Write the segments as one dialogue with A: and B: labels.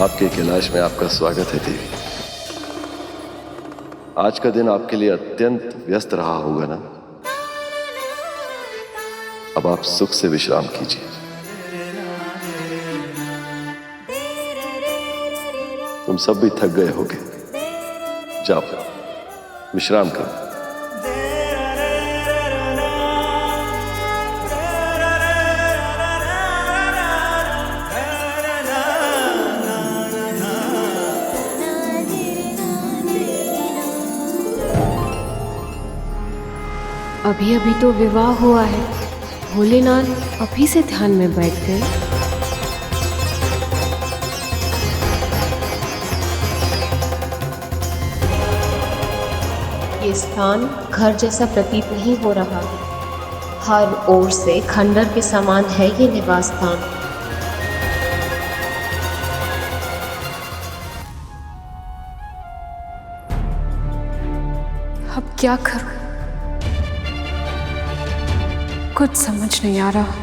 A: आपके कैलाश में आपका स्वागत है देवी। आज का दिन आपके लिए अत्यंत व्यस्त रहा होगा ना। अब आप सुख से विश्राम कीजिए। तुम सब भी थक गए होगे, जाओ विश्राम करो।
B: अभी अभी तो विवाह हुआ है, भोलेनाथ अभी से ध्यान में बैठ गए। ये स्थान घर जैसा प्रतीत नहीं हो रहा। हर ओर से खंडर के समान है ये निवास स्थान। अब क्या करूं? कुछ समझ नहीं आ रहा।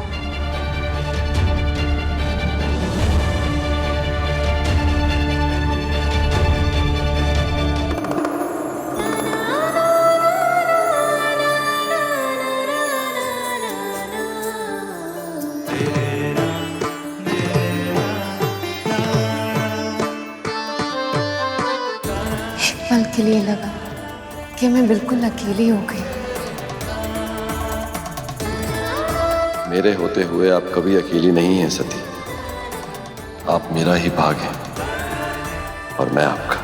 B: एक पल के लिए लगा कि मैं बिल्कुल अकेली हो गई।
A: मेरे होते हुए आप कभी अकेली नहीं हैं सती। आप मेरा ही भाग हैं और मैं आपका।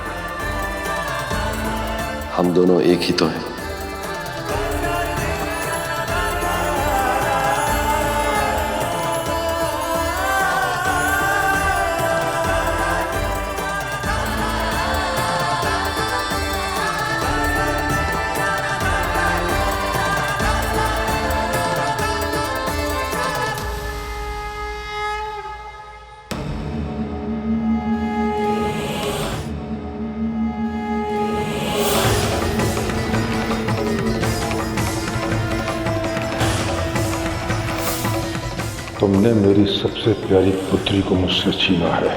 A: हम दोनों एक ही तो हैं।
C: तुमने मेरी सबसे प्यारी पुत्री को मुझसे छीना है।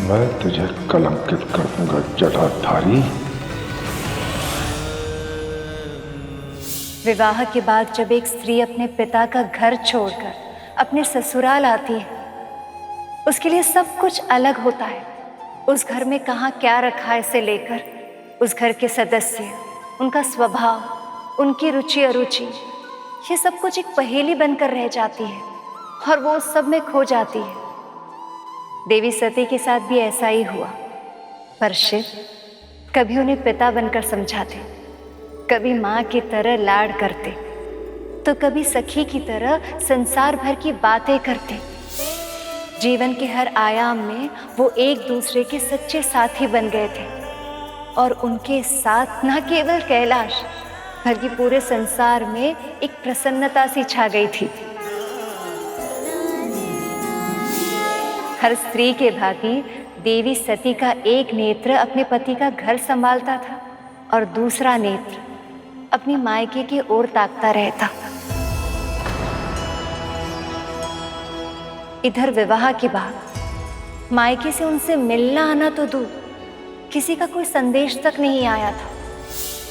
C: मैं तुझे कलंकित कर दूंगा जटाधारी।
D: विवाह के बाद जब एक स्त्री अपने पिता का घर छोड़कर अपने ससुराल आती है, उसके लिए सब कुछ अलग होता है। उस घर में कहाँ क्या रखा है से लेकर उस घर के सदस्य, उनका स्वभाव, उनकी रुचि अरुचि, ये सब कुछ एक पहेली बनकर रह जाती है और वो उस सब में खो जाती है। देवी सती के साथ भी ऐसा ही हुआ। पर शिव कभी उन्हें पिता बनकर समझाते, कभी माँ की तरह लाड करते, तो कभी सखी की तरह संसार भर की बातें करते। जीवन के हर आयाम में वो एक दूसरे के सच्चे साथी बन गए थे और उनके साथ न केवल कैलाश बल्कि पूरे संसार में एक प्रसन्नता सी छा गई थी। हर स्त्री के भांति देवी सती का एक नेत्र अपने पति का घर संभालता था और दूसरा नेत्र अपनी मायके की ओर ताकता रहता। इधर विवाह के बाद मायके से उनसे मिलना आना तो दूर, किसी का कोई संदेश तक नहीं आया था।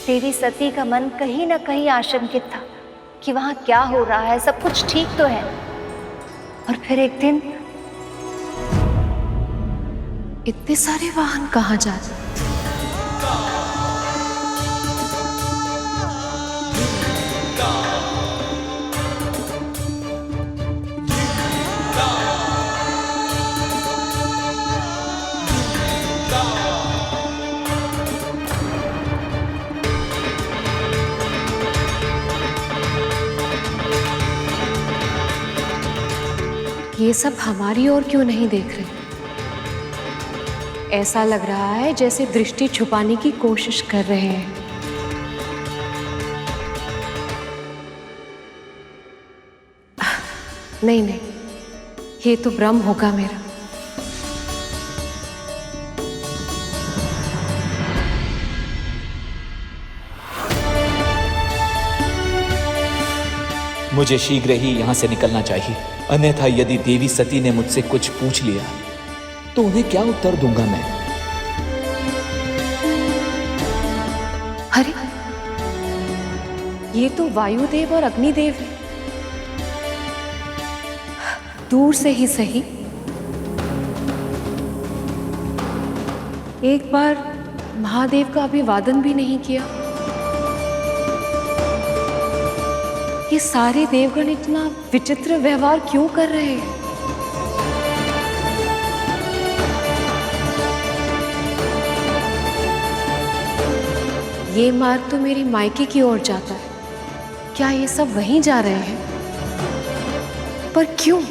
D: देवी सती का मन कहीं ना कहीं आशंकित था कि वहां क्या हो रहा है, सब कुछ ठीक तो है। और फिर एक दिन
B: इतने सारे वाहन कहाँ जा रहे? ये सब हमारी ओर क्यों नहीं देख रहे? ऐसा लग रहा है जैसे दृष्टि छुपाने की कोशिश कर रहे हैं। नहीं नहीं, ये तो भ्रम होगा मेरा।
E: मुझे शीघ्र ही यहाँ से निकलना चाहिए, अन्यथा यदि देवी सती ने मुझसे कुछ पूछ लिया तो उन्हें क्या उत्तर दूंगा मैं?
B: अरे, ये तो वायुदेव और अग्निदेव है। दूर से ही सही, एक बार महादेव का अभिवादन भी नहीं किया। ये सारे देवगण इतना विचित्र व्यवहार क्यों कर रहे हैं? ये मार्ग तो मेरी मायके की ओर जाता है। क्या ये सब वहीं जा रहे हैं? पर क्यों?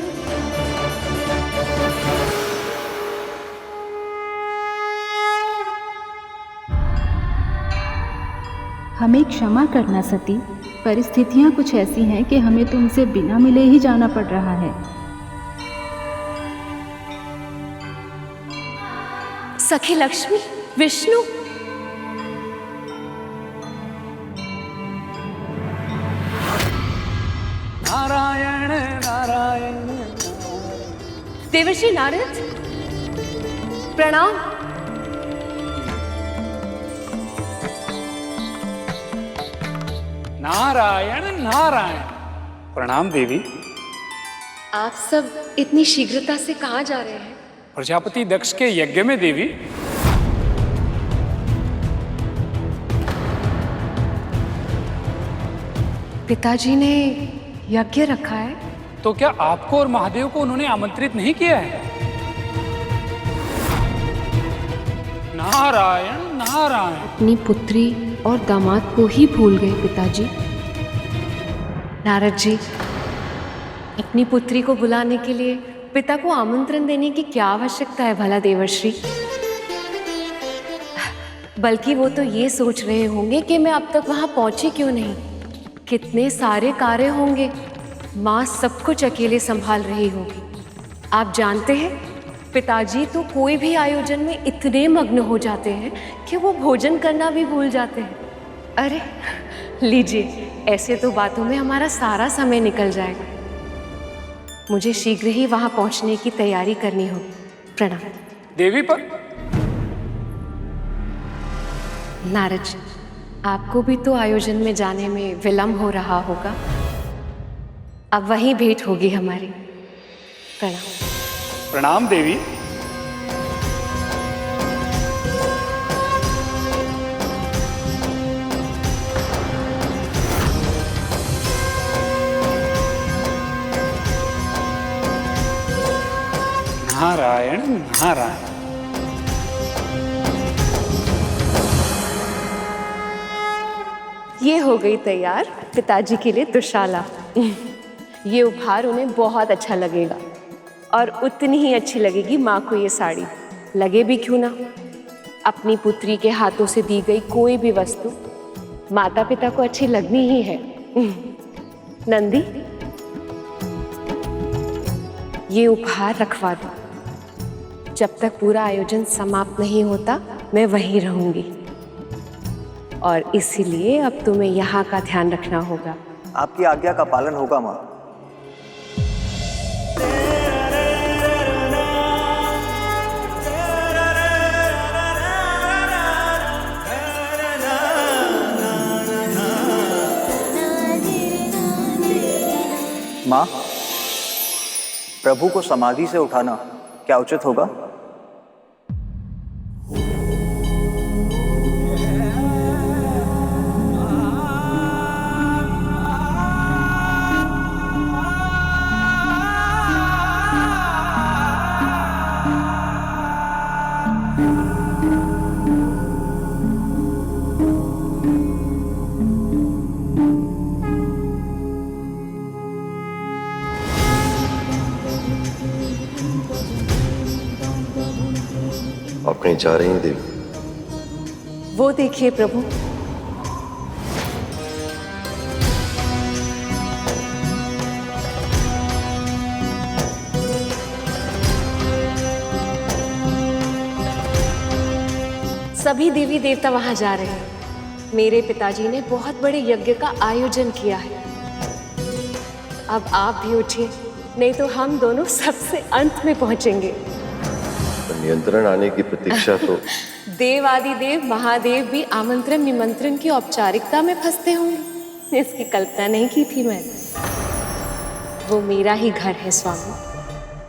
F: हमें क्षमा करना सती, परिस्थितियां कुछ ऐसी हैं कि हमें तुमसे बिना मिले ही जाना पड़ रहा है।
B: सखी लक्ष्मी, विष्णु,
G: नारायण नारायण।
B: देवर्षि नारद, प्रणाम।
G: नारायण नारायण। प्रणाम देवी।
B: आप सब इतनी शीघ्रता से कहाँ जा रहे हैं?
G: प्रजापति दक्ष के यज्ञ में देवी।
B: पिताजी ने यज्ञ रखा है?
G: तो क्या आपको और महादेव को उन्होंने आमंत्रित नहीं किया है? नारायण नारायण।
B: अपनी पुत्री और दामाद को ही भूल गए पिताजी। नारद जी, अपनी पुत्री को बुलाने के लिए पिता को आमंत्रण देने की क्या आवश्यकता है भला देवर्षि? बल्कि वो तो ये सोच रहे होंगे कि मैं अब तक वहां पहुंची क्यों नहीं। कितने सारे कार्य होंगे, माँ सब कुछ अकेले संभाल रही होगी। आप जानते हैं, पिताजी तो कोई भी आयोजन में इतने मग्न हो जाते हैं कि वो भोजन करना भी भूल जाते हैं। अरे लीजिए, ऐसे तो बातों में हमारा सारा समय निकल जाएगा। मुझे शीघ्र ही वहां पहुंचने की तैयारी करनी होगी। प्रणाम
G: देवी। पर
B: नारद जी, आपको भी तो आयोजन में जाने में विलंब हो रहा होगा। अब वहीं भेंट होगी हमारी। प्रणाम।
G: प्रणाम देवी। नारायण नारायण।
B: ये हो गई तैयार पिताजी के लिए दुशाला। ये उपहार उन्हें बहुत अच्छा लगेगा और उतनी ही अच्छी लगेगी माँ को ये साड़ी। लगे भी क्यों ना, अपनी पुत्री के हाथों से दी गई कोई भी वस्तु माता पिता को अच्छी लगनी ही है। नंदी, ये उपहार रखवा दो। जब तक पूरा आयोजन समाप्त नहीं होता मैं वहीं रहूंगी, और इसीलिए अब तुम्हें यहाँ का ध्यान रखना होगा।
H: आपकी आज्ञा का पालन होगा माँ। माँ, प्रभु को समाधि से उठाना क्या उचित होगा?
A: आप कहीं जा रही हैं देवी?
B: वो देखिए प्रभु, सभी देवी देवता वहां जा रहे हैं। मेरे पिताजी ने बहुत बड़े यज्ञ का आयोजन किया है। अब आप भी उठिए, नहीं तो हम दोनों सबसे अंत में पहुंचेंगे।
A: नियंत्रण आने की प्रतीक्षा तो
B: देव आदि देव महादेव भी आमंत्रण निमंत्रण की औपचारिकता में फंसते होंगे, इसकी कल्पना नहीं की थी मैंने। वो मेरा ही घर है स्वामी,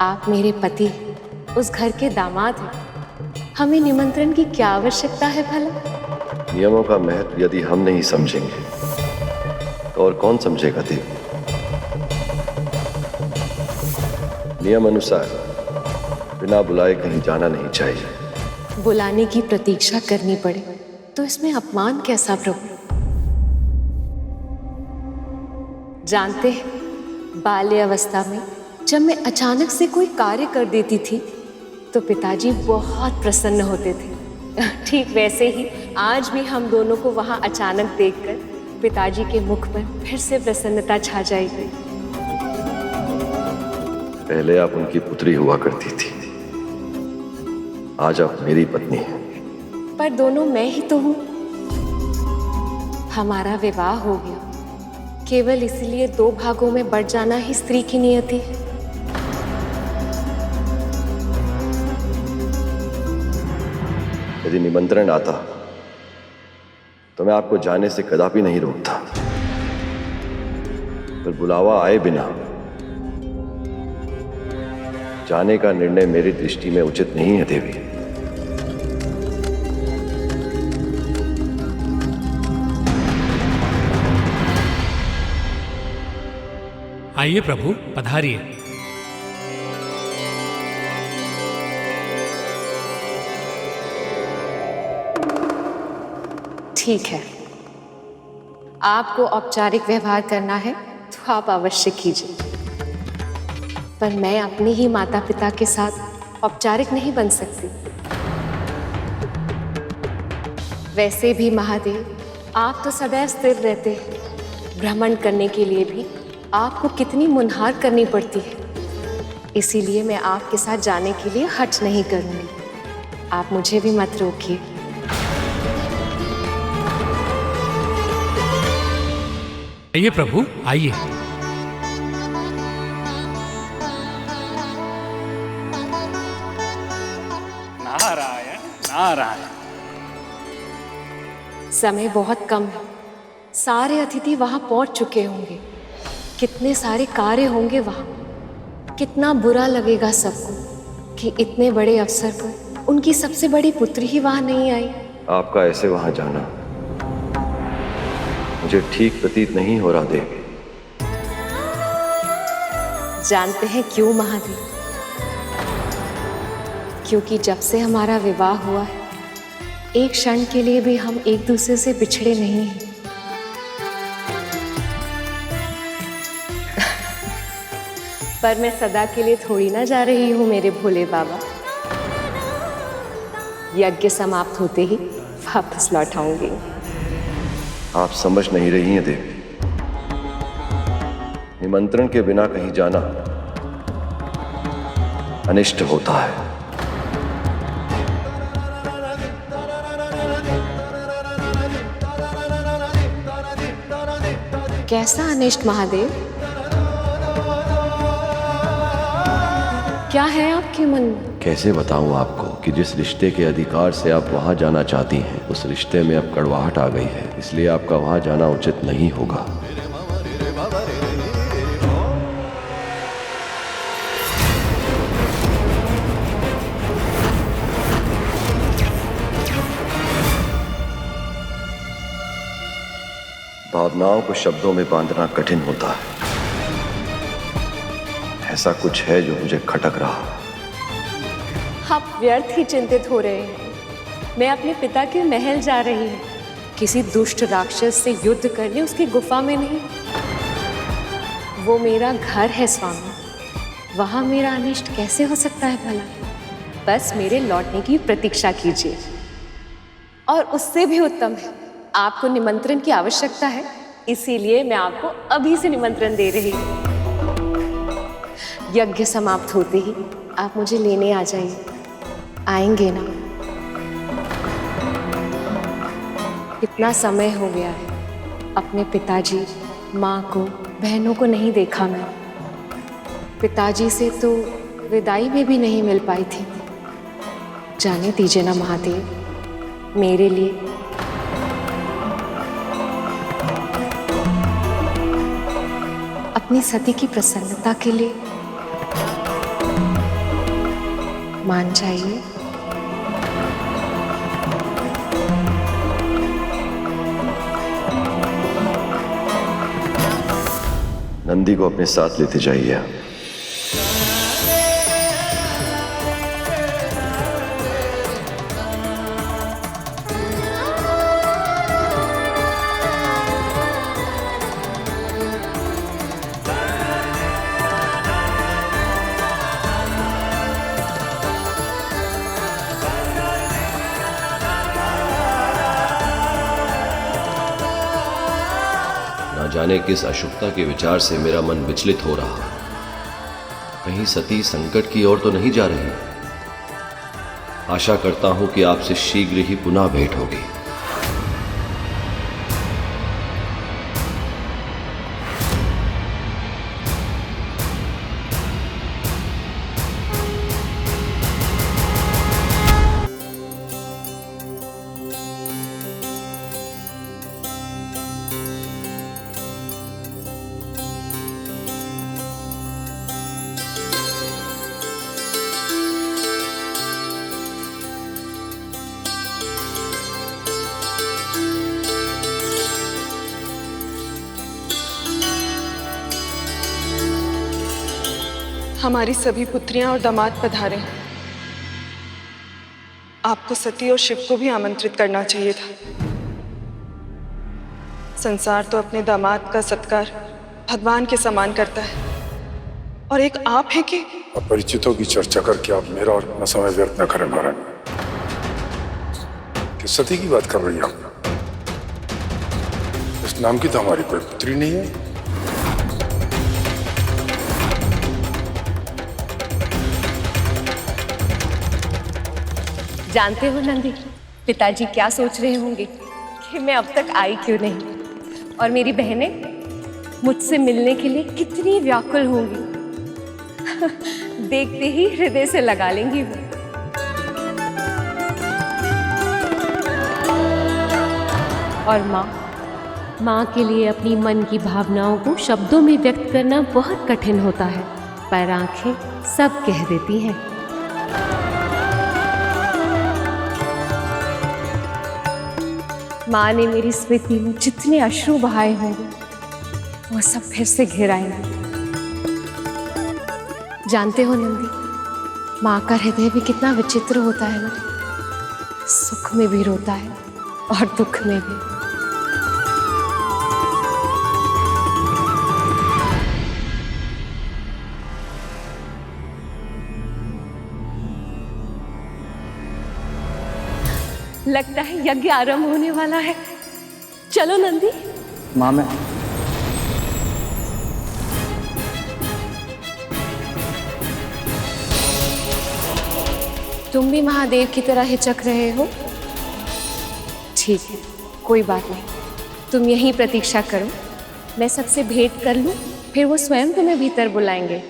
B: आप मेरे पति हैं, उस घर के दामाद हैं। हमें निमंत्रण की क्या आवश्यकता है भला?
A: नियमों का महत्व यदि हम नहीं समझेंगे तो और कौन समझेगा देव? नियम अनुसार बिना बुलाए कहीं जाना नहीं चाहिए।
B: बुलाने की प्रतीक्षा करनी पड़े तो इसमें अपमान कैसा प्रभु? जानते हैं, बाल्य अवस्था में जब मैं अचानक से कोई कार्य कर देती थी तो पिताजी बहुत प्रसन्न होते थे। ठीक वैसे ही आज भी हम दोनों को वहां अचानक देखकर पिताजी के मुख पर फिर से प्रसन्नता छा जाएगी।
A: पहले आप उनकी पुत्री हुआ करती थी, आज आप मेरी पत्नी हैं।
B: पर दोनों मैं ही तो हूं। हमारा विवाह हो गया, केवल इसलिए दो भागों में बढ़ जाना ही स्त्री की नियति है।
A: यदि निमंत्रण आता तो मैं आपको जाने से कदापि नहीं रोकता, पर बुलावा आए बिना जाने का निर्णय मेरी दृष्टि में उचित नहीं है देवी।
E: आइए प्रभु, पधारिए।
B: ठीक है, आपको औपचारिक व्यवहार करना है तो आप अवश्य कीजिए, पर मैं अपने ही माता पिता के साथ औपचारिक नहीं बन सकती। वैसे भी महादेव, आप तो सदैव स्थिर रहते हैं, भ्रमण करने के लिए भी आपको कितनी मुनहार करनी पड़ती है। इसीलिए मैं आपके साथ जाने के लिए हठ नहीं करूंगी। आप मुझे भी मत रोकिए।
E: आइए प्रभु, आइए।
G: नारायण नारायण।
B: समय बहुत कम है, सारे अतिथि वहां पहुंच चुके होंगे, कितने सारे कार्य होंगे वहां। कितना बुरा लगेगा सबको कि इतने बड़े अवसर पर उनकी सबसे बड़ी पुत्री ही वहां नहीं आई।
A: आपका ऐसे वहां जाना मुझे ठीक प्रतीत नहीं हो रहा देवी।
B: जानते हैं क्यों महादेव? क्योंकि जब से हमारा विवाह हुआ है, एक क्षण के लिए भी हम एक दूसरे से बिछड़े नहीं हैं। पर मैं सदा के लिए थोड़ी ना जा रही हूं मेरे भोले बाबा। यज्ञ समाप्त होते ही वापस लौट आऊंगी।
A: आप समझ नहीं रही हैं देवी, निमंत्रण के बिना कहीं जाना अनिष्ट होता है।
B: कैसा अनिष्ट महादेव? क्या है आपके मन में?
A: कैसे बताऊं आपको कि जिस रिश्ते के अधिकार से आप वहां जाना चाहती हैं, उस रिश्ते में अब कड़वाहट आ गई है, इसलिए आपका वहां जाना उचित नहीं होगा। भावनाओं को शब्दों में बांधना कठिन होता है। ऐसा कुछ है जो मुझे खटक रहा।
B: आप व्यर्थ ही चिंतित हो रहे हैं। मैं अपने पिता के महल जा रही हूँ, किसी दुष्ट राक्षस से युद्ध करने उसकी गुफा में नहीं। वो मेरा घर है स्वामी, वहां मेरा अनिष्ट कैसे हो सकता है भला? बस मेरे लौटने की प्रतीक्षा कीजिए। और उससे भी उत्तम है, आपको निमंत्रण की आवश्यकता है, इसीलिए मैं आपको अभी से निमंत्रण दे रही हूँ। यज्ञ समाप्त होते ही आप मुझे लेने आ जाइए। आएंगे ना? कितना समय हो गया है, अपने पिताजी, माँ को, बहनों को नहीं देखा मैं। पिताजी से तो विदाई में भी नहीं मिल पाई थी। जाने दीजिए ना महादेव, मेरे लिए अपनी सती की प्रसन्नता के लिए मान जाइए।
A: नंदी को अपने साथ लेते जाइए। न जाने किस अशुभता के विचार से मेरा मन विचलित हो रहा। कहीं सती संकट की ओर तो नहीं जा रही। आशा करता हूं कि आपसे शीघ्र ही पुनः भेंट होगी।
I: हमारी सभी पुत्रियां और दामाद पधारे हैं। आपको सती और शिव को भी आमंत्रित करना चाहिए था। संसार तो अपने दामाद का सत्कार भगवान के समान करता है, और एक आप हैं कि
C: अपरिचितों की चर्चा करके आप मेरा और अपना समय व्यर्थ न करें नारायण। किस सती की बात कर रही हैं आप? इस नाम की तो हमारी कोई पुत्री नहीं है।
B: जानते हो नंदी, पिताजी क्या सोच रहे होंगे कि मैं अब तक आई क्यों नहीं, और मेरी बहनें मुझसे मिलने के लिए कितनी व्याकुल होंगी। देखते ही हृदय से लगा लेंगी वो। और माँ के लिए अपनी मन की भावनाओं को शब्दों में व्यक्त करना बहुत कठिन होता है, पर आंखें सब कह देती हैं। माँ ने मेरी स्मृति में जितने अश्रु बहाए होंगे वो सब फिर से घिर आएंगे। जानते हो नंदी, माँ का हृदय भी कितना विचित्र होता है ना, सुख में भी रोता है और दुख में भी। लगता है यज्ञ आरंभ होने वाला है। चलो नंदी।
H: माँ मैं
B: तुम भी महादेव की तरह हिचक रहे हो? ठीक है, कोई बात नहीं, तुम यहीं प्रतीक्षा करो, मैं सबसे भेंट कर लूं, फिर वो स्वयं तुम्हें भीतर बुलाएंगे।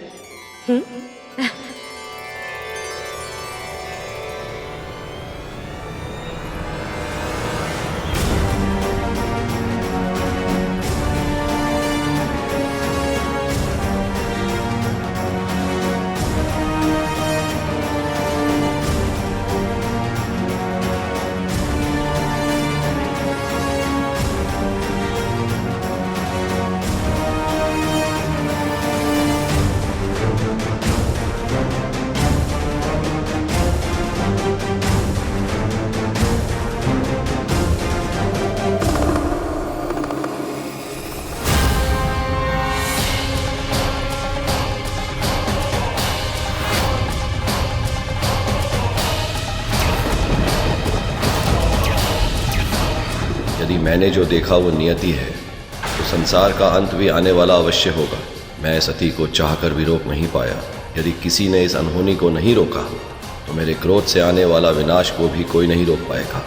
A: यदि मैंने जो देखा वो नियति है, तो संसार का अंत भी आने वाला अवश्य होगा। मैं सती को चाहकर भी रोक नहीं पाया। यदि किसी ने इस अनहोनी को नहीं रोका, तो मेरे क्रोध से आने वाला विनाश को भी कोई नहीं रोक पाएगा।